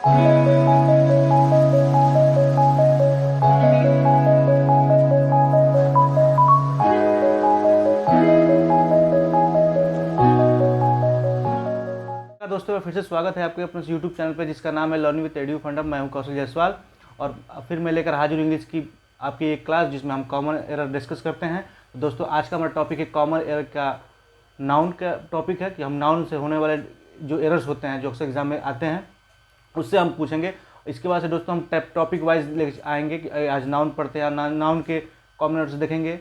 दोस्तों फिर से स्वागत है आपके अपने यूट्यूब चैनल पर जिसका नाम है लर्निंग विद एडू फंडम। मैं हूं कौशल जायसवाल और फिर मैं लेकर हाजिर इंग्लिश की आपकी एक क्लास जिसमें हम कॉमन एरर डिस्कस करते हैं। तो दोस्तों आज का हमारा टॉपिक है कॉमन एरर का नाउन का टॉपिक है कि हम नाउन से होने वाले जो एरर्स होते हैं जो अक्सर एग्जाम में आते हैं उससे हम पूछेंगे। इसके बाद से दोस्तों हम टॉपिक वाइज ले आएंगे कि आज नाउन पढ़ते हैं, नाउन के कॉमन एरर्स देखेंगे।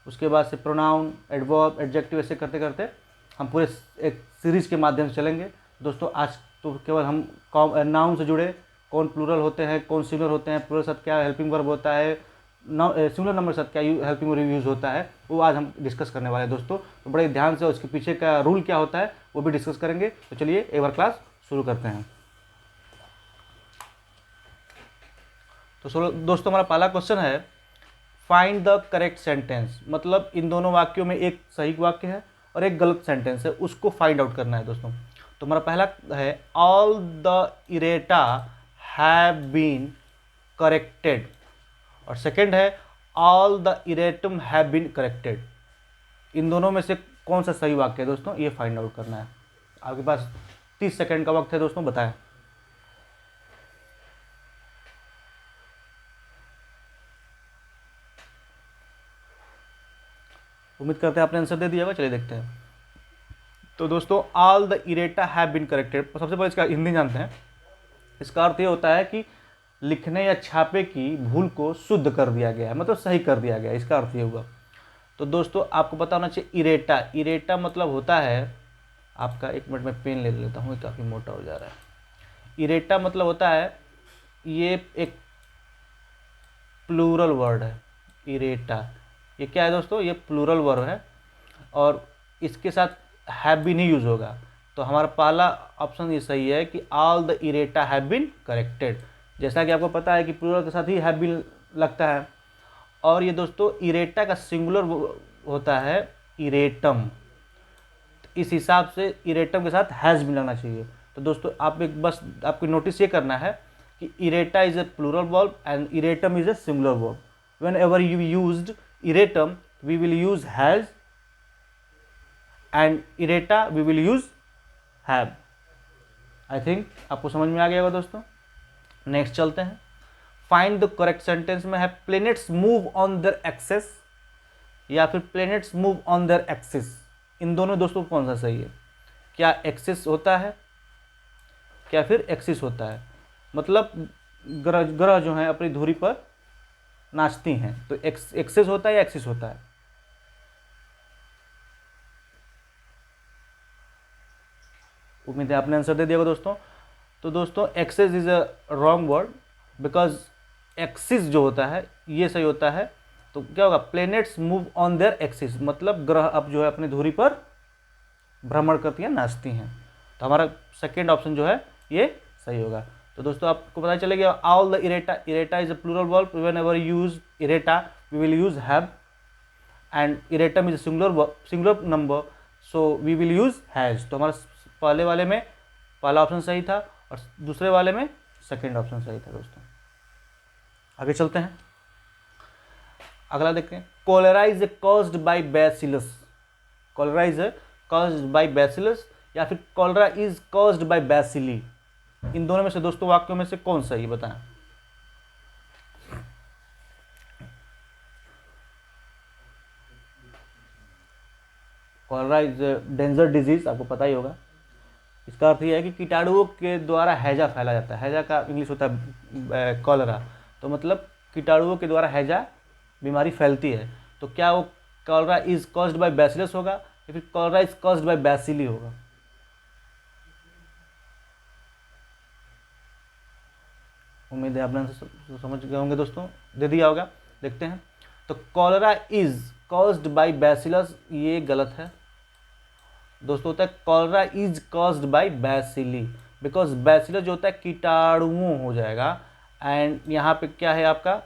उसके बाद से प्रोनाउन, एडवर्ब, एडजेक्टिव ऐसे करते करते हम पूरे एक सीरीज़ के माध्यम से चलेंगे। दोस्तों आज तो केवल हम नाउन से जुड़े कौन प्लूरल होते हैं, कौन सिंगुलर होते हैं, प्लूरल शब्द क्या हेल्पिंग वर्ब होता है, सिंगुलर नंबर शब्द क्या हेल्पिंग वर्ब यूज़ होता है, वो आज हम डिस्कस करने वाले हैं दोस्तों। तो बड़े ध्यान से उसके पीछे का रूल क्या होता है वो भी डिस्कस करेंगे। तो चलिए एक बार क्लास शुरू करते हैं। तो दोस्तों हमारा पहला क्वेश्चन है फाइंड द करेक्ट सेंटेंस। मतलब इन दोनों वाक्यों में एक सही वाक्य है और एक गलत सेंटेंस है, उसको फाइंड आउट करना है दोस्तों। तो हमारा पहला है all the errata have been corrected और सेकंड है all the erratum have been corrected. इन दोनों में से कौन सा सही वाक्य है दोस्तों, ये फाइंड आउट करना है। आपके पास 30 सेकंड का वक्त है दोस्तों, बताएं। उम्मीद करते हैं आपने आंसर दे दिया होगा। चलिए देखते हैं। तो दोस्तों all the errata have been corrected, सबसे पहले इसका हिंदी जानते हैं। इसका अर्थ ये होता है कि लिखने या छापे की भूल को शुद्ध कर दिया गया है, मतलब सही कर दिया गया है, इसका अर्थ ये हुआ। तो दोस्तों आपको पता होना चाहिए इरेटा, इरेटा मतलब होता है आपका, एक मिनट में पेन ले लेता हूँ, काफ़ी मोटा हो जा रहा है। इरेटा मतलब होता है, ये एक प्लूरल वर्ड है। इरेटा ये क्या है दोस्तों, ये प्लूरल वर्ड है और इसके साथ हैव बीन ही यूज होगा। तो हमारा पहला ऑप्शन ये सही है कि all the errata have been corrected. जैसा कि आपको पता है कि प्लूरल के साथ ही हैव बीन लगता है। और ये दोस्तों इरेटा का सिंगुलर होता है इरेटम, इस हिसाब से इरेटम के साथ हैज़ बीन लगना चाहिए। तो दोस्तों आप एक बस आपको नोटिस ये करना है कि errata is a plural verb and erratum is a singular verb. Whenever you used erratum we will use has and errata we will use have. I think आपको समझ में आ गया होगा दोस्तों। नेक्स्ट चलते हैं। फाइंड द करेक्ट सेंटेंस में है planets move on their axes या फिर planets move on their axis. इन दोनों दोस्तों कौन सा सही है? क्या एक्सिस होता है क्या फिर एक्सिस होता है? मतलब ग्रह जो हैं अपनी धुरी पर नाचती हैं, तो एक्सिस होता है या एक्सिस होता है? उम्मीद है आपने आंसर दे दिया दोस्तों। तो दोस्तों axis is a wrong word because axis जो होता है ये सही होता है। तो क्या होगा, planets move on their axis, मतलब ग्रह अब जो है अपनी धुरी पर भ्रमण करती हैं, नाचती हैं। तो हमारा सेकेंड ऑप्शन जो है ये सही होगा। तो दोस्तों आपको पता चलेगा all the errata, errata is a plural verb, whenever use errata we will use have and erratum is singular number, so we will use has. तो हमारा पहले वाले में पहला ऑप्शन सही था और दूसरे वाले में सेकंड ऑप्शन सही था दोस्तों। आगे चलते हैं, अगला देखते हैं। Cholera is caused by bacillus. Cholera is caused by bacillus या फिर cholera is caused by bacilli. इन दोनों में से दोस्तों वाक्यों में से कौन सही बताएं? कॉलेरा इज डेंजर डिजीज, आपको पता ही होगा। इसका अर्थ यह है कि कीटाणुओं के द्वारा हैजा फैला जाता है। हैजा का इंग्लिश होता है कॉलेरा, तो मतलब कीटाणुओं के द्वारा हैजा बीमारी फैलती है। तो क्या वो cholera is caused by bacillus होगा या फिर cholera is caused by bacilli होगा? उम्मीद है आपने समझ गए होंगे दोस्तों, दे दिया होगा। देखते हैं। तो cholera is caused by bacillus ये गलत है दोस्तों। होता है cholera is caused by bacilli, because bacillus जो होता है कीटाणुओं हो जाएगा एंड यहाँ पे क्या है आपका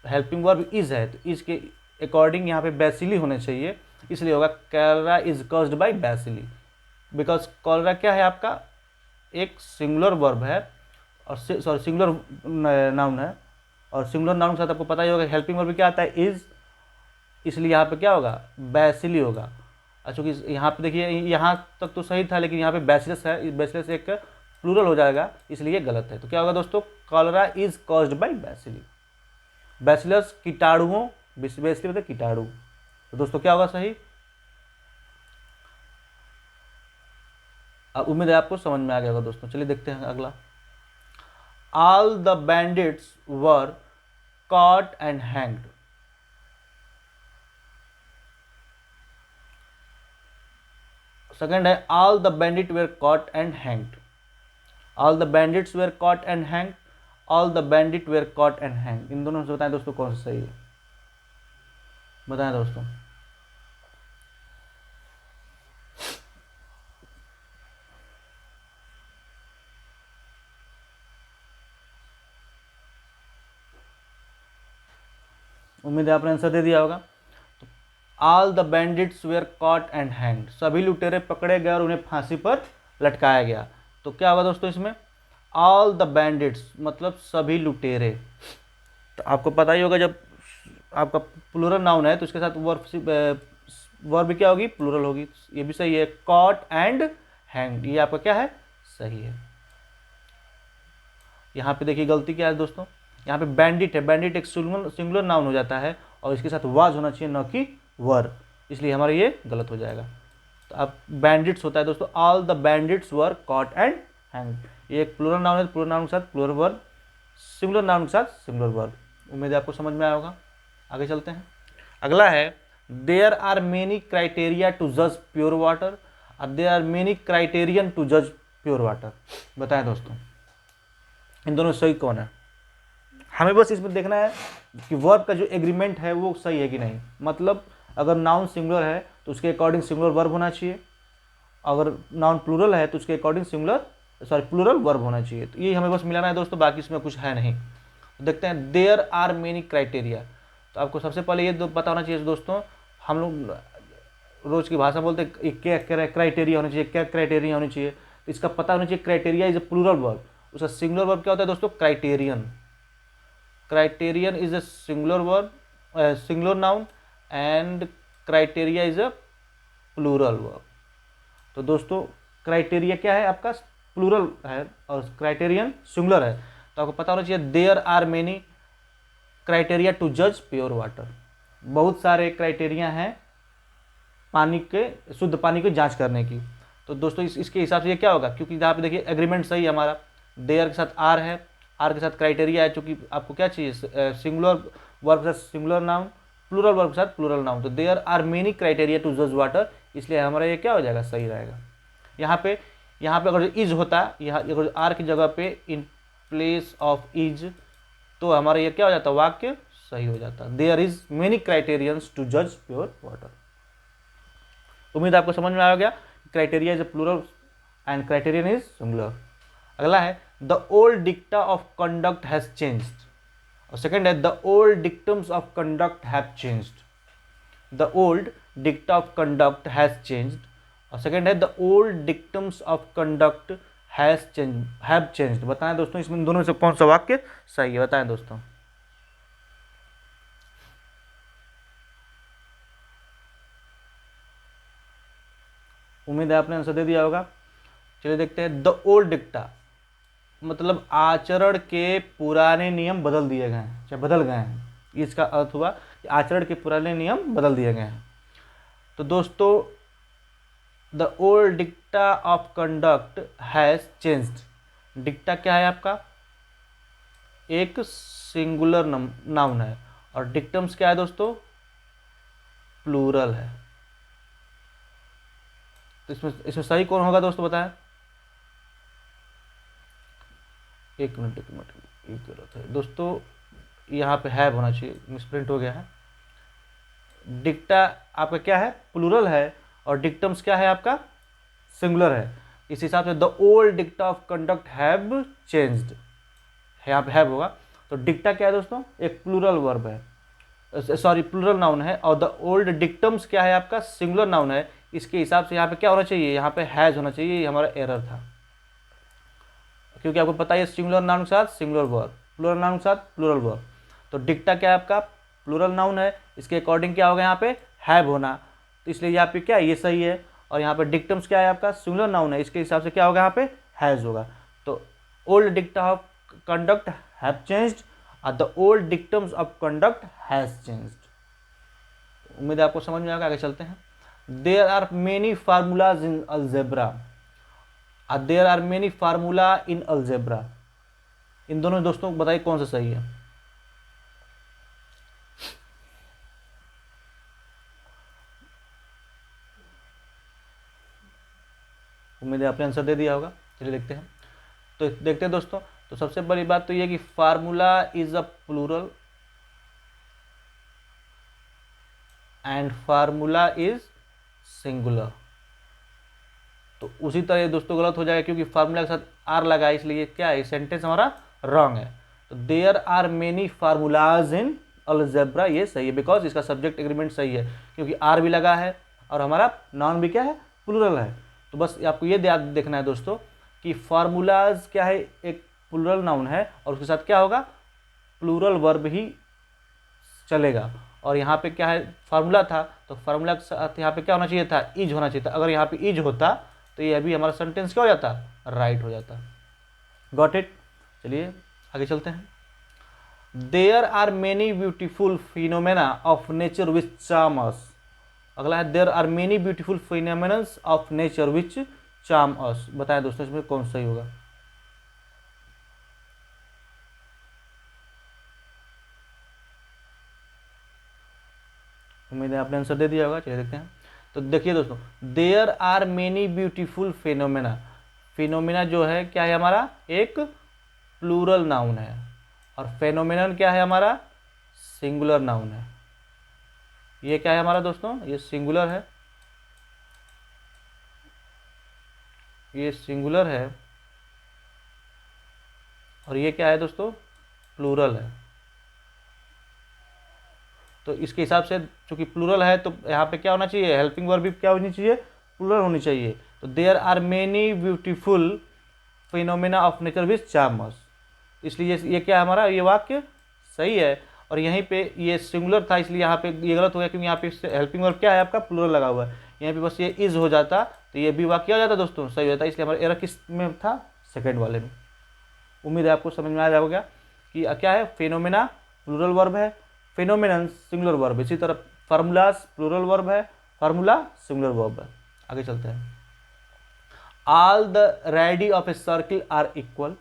हेल्पिंग वर्ब इज है, तो इज के अकॉर्डिंग यहाँ पे बैसिली होने चाहिए, इसलिए होगा cholera is caused by bacilli. Because cholera क्या है आपका एक सिंगुलर वर्ब है और सॉरी सिंगुलर नाउन है, और सिंगुलर नाउन के साथ आपको पता ही होगा हेल्पिंग वर्ब क्या आता है, इज, इसलिए यहाँ पे क्या होगा, बैसिली होगा। अच्छा कि यहाँ पे देखिए यहाँ तक तो सही था, लेकिन यहाँ पे बैसिलस है, बैसिलस एक प्लूरल हो जाएगा, इसलिए गलत है। तो क्या होगा दोस्तों, cholera is caused by bacilli. Bacillus कीटाणुओं, बेसिली मतलब कीटाणु। तो दोस्तों क्या होगा सही। अब उम्मीद है आपको समझ में आ गया होगा दोस्तों। चलिए देखते हैं अगला। All the bandits were caught and hanged। Second है all the bandits were caught and hanged। all the bandits were caught and hanged, all the bandits were caught and hanged। इन दोनों से बताएं दोस्तों कौन सा सही है, बताएं दोस्तों। उम्मीद है आपने आंसर दे दिया होगा। तो all the bandits were caught and hanged, सभी लुटेरे पकड़े गए और उन्हें फांसी पर लटकाया गया। तो क्या होगा दोस्तों इसमें, ऑल द बैंडिट्स मतलब सभी लुटेरे। तो आपको पता ही होगा जब आपका प्लूरल नाउन है तो उसके साथ वर्ब क्या होगी, प्लूरल होगी। ये भी सही है, कॉट एंड हैंग्ड, ये आपका क्या है, सही है। यहाँ पे देखिए गलती क्या है दोस्तों, यहाँ पे बैंडिट है, बैंडिट एक सिंगुलर नाउन हो जाता है और इसके साथ वाज होना चाहिए न कि वर, इसलिए हमारा ये गलत हो जाएगा। तो अब बैंडिट्स होता है दोस्तों, all the bandits were caught and hanged. ये एक प्लूरल नाउन है, प्लूरल नाउन के साथ प्लूरल वर्ब, सिंगुलर नाउन के साथ सिंगुलर वर्ब। उम्मीद है आपको समझ में आया होगा। आगे चलते हैं। अगला है there are many criteria to जज प्योर वाटर, और there are many criterion to जज प्योर वाटर। बताएं दोस्तों इन दोनों सही कौन है। हमें बस इसमें देखना है कि वर्ब का जो एग्रीमेंट है वो सही है कि नहीं। मतलब अगर नाउन सिंगुलर है तो उसके अकॉर्डिंग सिंगुलर वर्ब होना चाहिए, अगर नाउन प्लूरल है तो उसके अकॉर्डिंग प्लूरल वर्ब होना चाहिए। तो ये हमें बस मिलाना है दोस्तों, बाकी इसमें कुछ है नहीं। तो देखते हैं देयर आर मेनी क्राइटेरिया। तो आपको सबसे पहले ये पता होना चाहिए दोस्तों, हम लोग रोज की भाषा बोलते हैं क्या क्राइटेरिया होना चाहिए, क्या क्राइटेरिया होनी चाहिए। तो इसका पता होना चाहिए criteria is a plural verb, उसका सिंगुलर वर्ब क्या होता है दोस्तों, criterion. Criterion is a singular verb, singular noun, and criteria is a plural verb. तो दोस्तों क्राइटेरिया क्या है आपका, प्लूरल है, और क्राइटेरियन सिंगुलर है। तो आपको पता होना चाहिए there are many criteria to जज प्योर वाटर। बहुत सारे क्राइटेरिया हैं पानी के, शुद्ध पानी की जांच करने की। तो दोस्तों इसके हिसाब से ये क्या होगा, क्योंकि यहाँ पे देखिए एग्रीमेंट सही है हमारा, देयर के साथ आर है, आर के साथ क्राइटेरिया है, चूंकि आपको क्या चाहिए, सिंगुलर वर्ब के साथ सिंगुलर नाउन, प्लूरल वर्ब के साथ प्लूरल नाउन। तो there are many criteria to जज वाटर, इसलिए हमारा ये क्या हो जाएगा, सही रहेगा। यहाँ पे अगर इज होता, यहाँ अगर आर की जगह पे इन प्लेस ऑफ इज, तो हमारा ये क्या हो जाता, वाक्य सही हो जाता। There is many criterions to जज प्योर वाटर। उम्मीद आपको समझ में आ गया, criteria is a plural and criterion is singular. अगला है the old dicta of conduct has changed, और सेकंड है the old dictums of conduct have changed. The old dicta of conduct has changed, और सेकंड है the old dictums of conduct have changed. बताएं दोस्तों इसमें दोनों से कौन सा वाक्य सही है, बताएं दोस्तों। उम्मीद है आपने आंसर दे दिया होगा। चलिए देखते हैं। द ओल्ड डिक्टा मतलब आचरण के पुराने नियम बदल दिए गए हैं, चाहे बदल गए हैं, इसका अर्थ हुआ कि आचरण के पुराने नियम बदल दिए गए हैं। तो दोस्तों the old dicta of conduct has changed. Dicta क्या है आपका, एक सिंगुलर नाउन है, और डिक्टम्स क्या है दोस्तों, प्लूरल है। तो इसमें सही कौन होगा दोस्तों, बताएं। एक मिनट ये गलत है दोस्तों, यहाँ पे हैव होना चाहिए, मिसप्रिंट हो गया है। डिक्टा आपका क्या है, प्लूरल है, और डिक्टम्स क्या है आपका, सिंगुलर है। इस हिसाब से the old dicta of conduct have changed, यहाँ पे हैव होगा। तो डिक्टा क्या है दोस्तों, एक प्लूरल वर्ब है, सॉरी प्लूरल नाउन है, और द ओल्ड डिक्टम्स क्या है आपका, सिंगुलर नाउन है। इसके हिसाब से यहाँ पे क्या होना चाहिए, यहाँ पे हैज होना चाहिए, ये हमारा एरर था। क्योंकि आपको पता है सिंगुलर नाउन के साथ सिंगुलर वर्ब, प्लूरल नाउन के साथ प्लूरल वर्ब। तो डिक्टा क्या है आपका, प्लूरल नाउन है, इसके अकॉर्डिंग क्या होगा यहाँ पे हैव होना, तो इसलिए यहाँ पे क्या है, ये सही है। और यहाँ पे डिक्टम्स क्या है आपका, सिंगुलर नाउन है, इसके हिसाब से क्या होगा यहाँ पे हैज़ होगा। तो old dicta of conduct have changed और the old dictums of conduct has changed. उम्मीद है आपको समझ में आएगा, आगे चलते हैं। There are many formulas in algebra, there are many formula in algebra. इन दोनों दोस्तों को बताइए कौन सा सही है। उम्मीद है आपने आंसर दे दिया होगा, चलिए देखते हैं। तो देखते हैं दोस्तों, तो सबसे बड़ी बात तो ये कि formula is a plural and formula is singular. तो उसी तरह दोस्तों गलत हो जाएगा, क्योंकि फार्मूला के साथ आर लगा है, इसलिए क्या है, सेंटेंस हमारा रॉन्ग है। तो there are many formulas in algebra, ये सही है, बिकॉज इसका सब्जेक्ट एग्रीमेंट सही है, क्योंकि आर भी लगा है और हमारा नाउन भी क्या है, प्लूरल है। तो बस आपको ये देखना है दोस्तों कि फार्मूलाज क्या है, एक प्लूरल नाउन है और उसके साथ क्या होगा, प्लूरल वर्ब ही चलेगा। और यहाँ पे क्या है, फार्मूला था, तो फार्मूला के साथ यहाँ पे क्या होना चाहिए था, इज होना चाहिए था। अगर यहाँ पे इज होता तो ये अभी हमारा सेंटेंस क्या हो जाता, राइट हो जाता। Got it. चलिए आगे चलते हैं। There are many beautiful phenomena of nature which charm us. अगला है there are many beautiful phenomenons of nature which charm us. बताएं दोस्तों इसमें कौन सही होगा। उम्मीद है आपने आंसर दे दिया होगा, चलिए देखते हैं। तो देखिए दोस्तों, there are many beautiful phenomena, phenomena जो है क्या है हमारा, एक प्लूरल नाउन है, और फेनोमेनन क्या है हमारा, सिंगुलर नाउन है। ये क्या है हमारा दोस्तों, ये सिंगुलर है, ये सिंगुलर है, और ये क्या है दोस्तों, प्लूरल है। तो इसके हिसाब से चूंकि प्लूरल है तो यहाँ पे क्या होना चाहिए, हेल्पिंग वर्ब भी क्या होनी चाहिए, प्लूरल होनी चाहिए। तो there are many beautiful phenomena of nature which charm us, इसलिए ये क्या है हमारा, ये वाक्य सही है। और यहीं पे ये सिंगुलर था, इसलिए यहाँ पे ये गलत हो गया, क्योंकि यहाँ पे हेल्पिंग वर्ब क्या है आपका, प्लूरल लगा हुआ है। यहाँ पे बस ये इज हो जाता तो ये भी वाक्य हो जाता दोस्तों, सही हो जाता। इसलिए हमारा एरर किस में था, सेकेंड वाले में। उम्मीद है आपको समझ में आ जाएगा कि क्या है, फिनोमेना प्लूरल वर्ब है, फिनोमेनन सिंगुलर वर्ब। इसी तरह फार्मूलाज प्लूरल वर्ब है, फार्मूला सिंगुलर वर्ब है। आगे चलते हैं। All the radii of a circle are equal,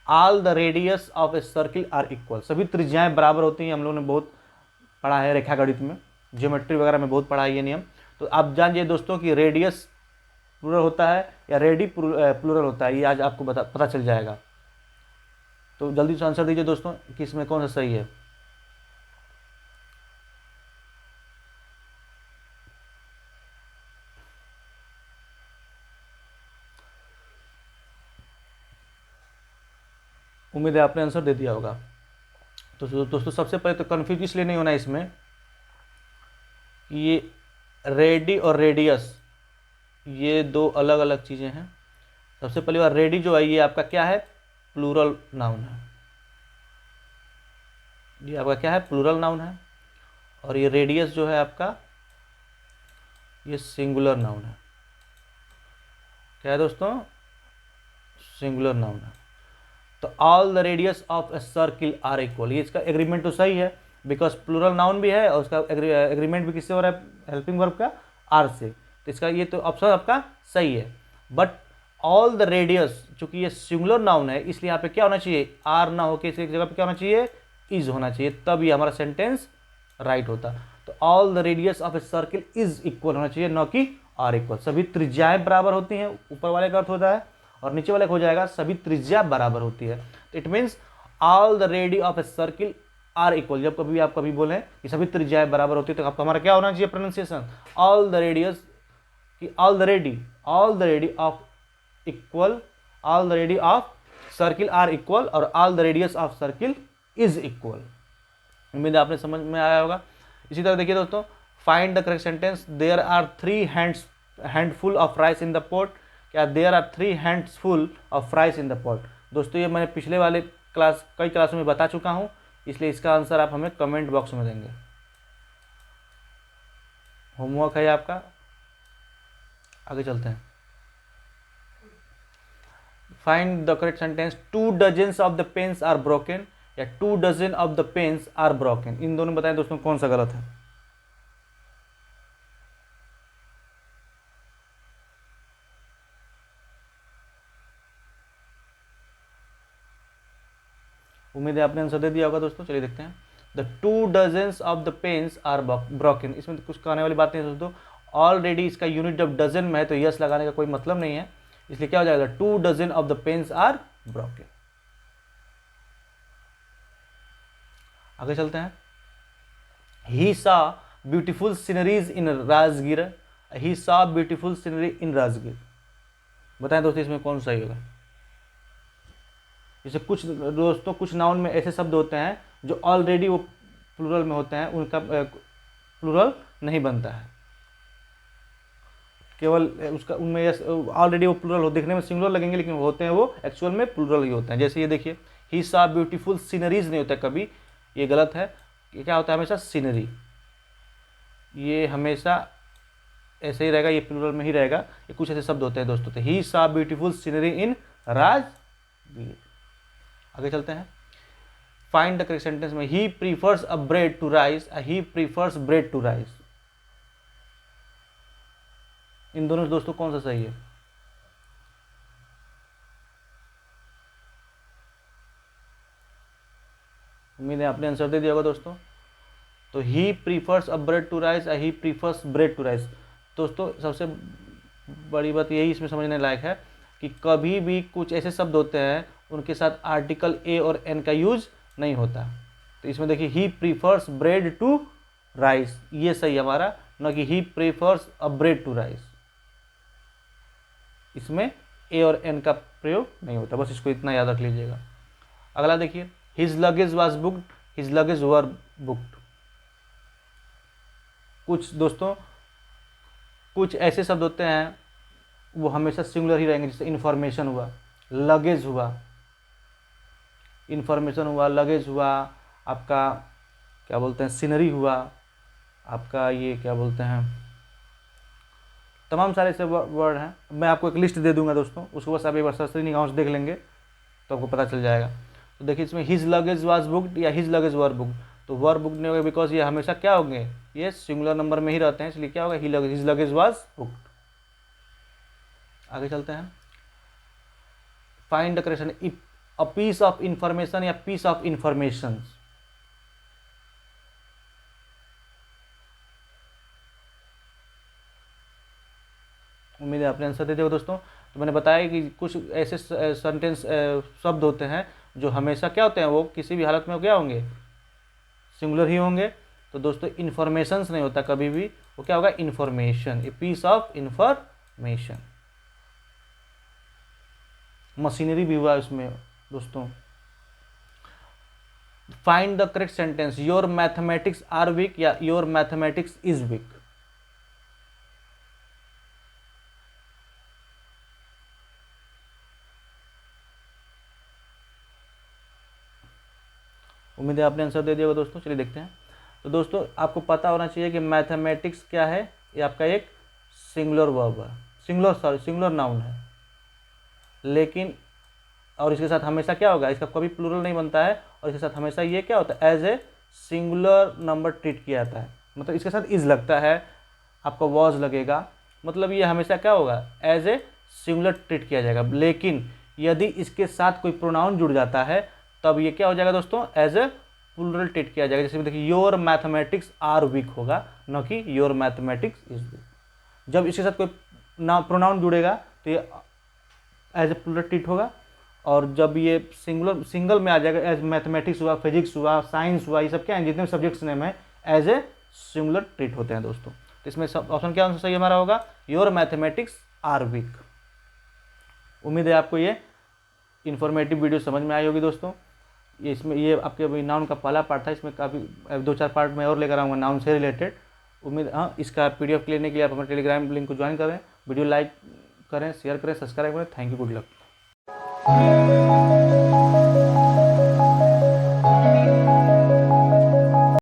all the radius of a circle are equal. सभी त्रिज्याएं बराबर होती हैं, हम लोगों ने बहुत पढ़ा है रेखा गणित में, ज्योमेट्री वगैरह में बहुत पढ़ा है ये नियम। तो आप जानिए दोस्तों कि रेडियस प्लूरल होता है या रेडी प्लूरल होता है, ये आज आपको पता चल जाएगा। तो जल्दी से आंसर दीजिए दोस्तों कि इसमें कौन सा सही है। उम्मीद है आपने आंसर दे दिया होगा। तो दोस्तों सबसे पहले तो कन्फ्यूज इसलिए नहीं होना इसमें कि ये रेडी और रेडियस ये दो अलग अलग चीज़ें हैं। सबसे पहली बार रेडी जो है ये आपका क्या है, प्लूरल नाउन है, ये आपका क्या है, प्लूरल नाउन है। और ये रेडियस जो है आपका ये सिंगुलर नाउन है। क्या है दोस्तों, सिंगुलर नाउन है। तो all the radius of a circle are equal, ये इसका एग्रीमेंट तो सही है, बिकॉज प्लूरल नाउन भी है और उसका एग्रीमेंट भी किससे हो रहा है, हेल्पिंग वर्ब का आर से। तो इसका ये तो ऑप्शन आपका सही है। बट ऑल द रेडियस, चूंकि ये सिंगुलर नाउन है, इसलिए यहाँ पे क्या होना चाहिए, आर ना होकर इस जगह पे क्या होना चाहिए, इज होना चाहिए, तब ये हमारा सेंटेंस राइट होता। तो all the radius of a circle is equal होना चाहिए, न कि आर इक्वल। सभी त्रिज्याएं बराबर होती हैं, ऊपर वाले का अर्थ होता है, और नीचे वाले का हो जाएगा सभी त्रिज्या बराबर होती है। तो it means all the radii of a circle are equal. जब कभी आप कभी बोलें कि सभी त्रिज्याएं बराबर होती है तो आपका हमारा क्या होना चाहिए प्रोनाउंसिएशन, ऑल द रेडियस कि all the radii of equal, all the radii of circle are equal, और all the radius of circle is equal. उम्मीद है आपने समझ में आया होगा। इसी तरह देखिए दोस्तों, find the correct sentence. There are 3 handful of rice in the pot. क्या there are 3 hands full of fries in the pot. दोस्तों ये मैंने पिछले वाले कई क्लासों में बता चुका हूँ, इसलिए इसका आंसर आप हमें कमेंट बॉक्स में देंगे। होमवर्क है आपका, आगे चलते हैं। Find the correct sentence. 2 dozens of the pens are broken या 2 dozen of the pens are broken, इन दोनों बताएं दोस्तों कौन सा गलत है। उम्मीद है आपने आंसर दे दिया होगा दोस्तों। चलिए देखते हैं। The 2 dozens of the pens are broken, इसमें तो कुछ कहने वाली बात नहीं है दोस्तों। ऑलरेडी इसका यूनिट जब डजन में है तो यस लगाने का कोई मतलब नहीं है, इसलिए क्या हो जाएगा 2 dozen of the pens are broken. आगे चलते हैं। He saw beautiful sceneries in Rajgir, he saw beautiful scenery in Rajgir, बताएं दोस्तों इसमें कौन सही होगा। जैसे कुछ दोस्तों कुछ नाउन में ऐसे शब्द होते हैं जो ऑलरेडी वो प्लूरल में होते हैं, उनका प्लूरल नहीं बनता है, केवल उसका उनमें ऑलरेडी वो प्लूरल हो, दिखने में सिंगुलर लगेंगे लेकिन होते हैं वो एक्चुअल में प्लूरल ही होते हैं। जैसे ये देखिए, ही सॉ ब्यूटीफुल सीनरीज नहीं होता कभी, ये गलत है। ये क्या होता है हमेशा सीनरी, ये हमेशा ऐसे ही रहेगा, ये प्लूरल में ही रहेगा। ये कुछ ऐसे शब्द होते हैं दोस्तों। तो he saw beautiful scenery in Rajgir. आगे चलते हैं। फाइंड द करेक्ट सेंटेंस में he prefers a bread to rice, he prefers bread to rice, इन दोनों से दोस्तों कौन सा सही है। उम्मीद है आपने आंसर दे दिया होगा दोस्तों। तो he prefers a bread to rice, he prefers bread to rice. दोस्तों सबसे बड़ी बात यही इसमें समझने लायक है कि कभी भी कुछ ऐसे शब्द होते हैं उनके साथ आर्टिकल ए और एन का यूज नहीं होता। तो इसमें देखिए he prefers bread to rice, ये सही हमारा, न कि he prefers a bread to rice, इसमें ए और एन का प्रयोग नहीं होता। बस इसको इतना याद रख लीजिएगा। अगला देखिए, his luggage was booked, his luggage were booked. कुछ दोस्तों कुछ ऐसे शब्द होते हैं वो हमेशा सिंगुलर ही रहेंगे, जैसे इंफॉर्मेशन हुआ, लगेज हुआ, इंफॉर्मेशन हुआ, लगेज हुआ, आपका क्या बोलते हैं सीनरी हुआ, आपका ये क्या बोलते हैं, तमाम सारे ऐसे वर्ड हैं। मैं आपको एक लिस्ट दे दूंगा दोस्तों, उसको बस आप एक बार सरसरी निगाहों से देख लेंगे तो आपको पता चल जाएगा। तो देखिए इसमें हिज लगेज वाज बुक्ड या हिज लगेज वर बुक्ड, तो वर बुक्ड नहीं होगा बिकॉज ये हमेशा क्या होंगे, ये सिंगुलर नंबर में ही रहते हैं, इसलिए क्या होगा हिज लगेज वाज बुक्ड। आगे चलते हैं। Find the correct, if a piece of information या पीस ऑफ इंफॉर्मेशन, उम्मीद है आपने आंसर दे दिया दोस्तों। तो मैंने बताया कि कुछ ऐसे सेंटेंस शब्द होते हैं जो हमेशा क्या होते हैं, वो किसी भी हालत में क्या होंगे, सिंगुलर ही होंगे। तो दोस्तों इन्फॉर्मेशंस नहीं होता कभी भी, वो क्या होगा information, a piece of information. Machinery भी हुआ इसमें दोस्तों। Find the correct sentence, your mathematics are weak या योर मैथमेटिक्स इज वीक। उम्मीद है आपने आंसर दे दिया होगा दोस्तों। चलिए देखते हैं। तो दोस्तों आपको पता होना चाहिए कि मैथमेटिक्स क्या है, ये आपका एक सिंगुलर वर्ब है, सिंगुलर नाउन है, लेकिन और इसके साथ हमेशा क्या होगा, इसका कभी प्लूरल नहीं बनता है, और इसके साथ हमेशा ये क्या होता है as a singular number treat किया जाता है। मतलब इसके साथ इज लगता है, आपका वॉज लगेगा, मतलब ये हमेशा क्या होगा एज ए सिंगुलर ट्रीट किया जाएगा। लेकिन यदि इसके साथ कोई प्रोनाउन जुड़ जाता है तब ये क्या हो जाएगा दोस्तों एज ए प्लूरल ट्रीट किया जाएगा। जैसे देखिए योर मैथमेटिक्स आर वीक होगा, न कि योर मैथमेटिक्स इज वीक। जब इसके साथ कोई प्रोनाउन जुड़ेगा तो ये एज ए प्लूरल ट्रीट होगा, और जब ये सिंगल में आ जाएगा, एज मैथमेटिक्स हुआ, फिजिक्स हुआ, साइंस हुआ, ये सब क्या है जितने भी सब्जेक्ट्स नेम है एज ए सिंगुलर ट्रीट होते हैं दोस्तों। तो इसमें सब ऑप्शन क्या आंसर सही हमारा होगा, योर मैथमेटिक्स आर वीक। उम्मीद है आपको ये इन्फॉर्मेटिव वीडियो समझ में आई होगी दोस्तों। ये आपके अभी नाउन का पहला पार्ट था, इसमें काफ़ी 2-4 पार्ट में और लेकर आऊँगा नाउन से रिलेटेड। उम्मीद इसका PDF लेने के लिए आप हमारे टेलीग्राम लिंक को ज्वाइन करें, वीडियो लाइक करें, शेयर करें, सब्सक्राइब करें। Thank you, good luck.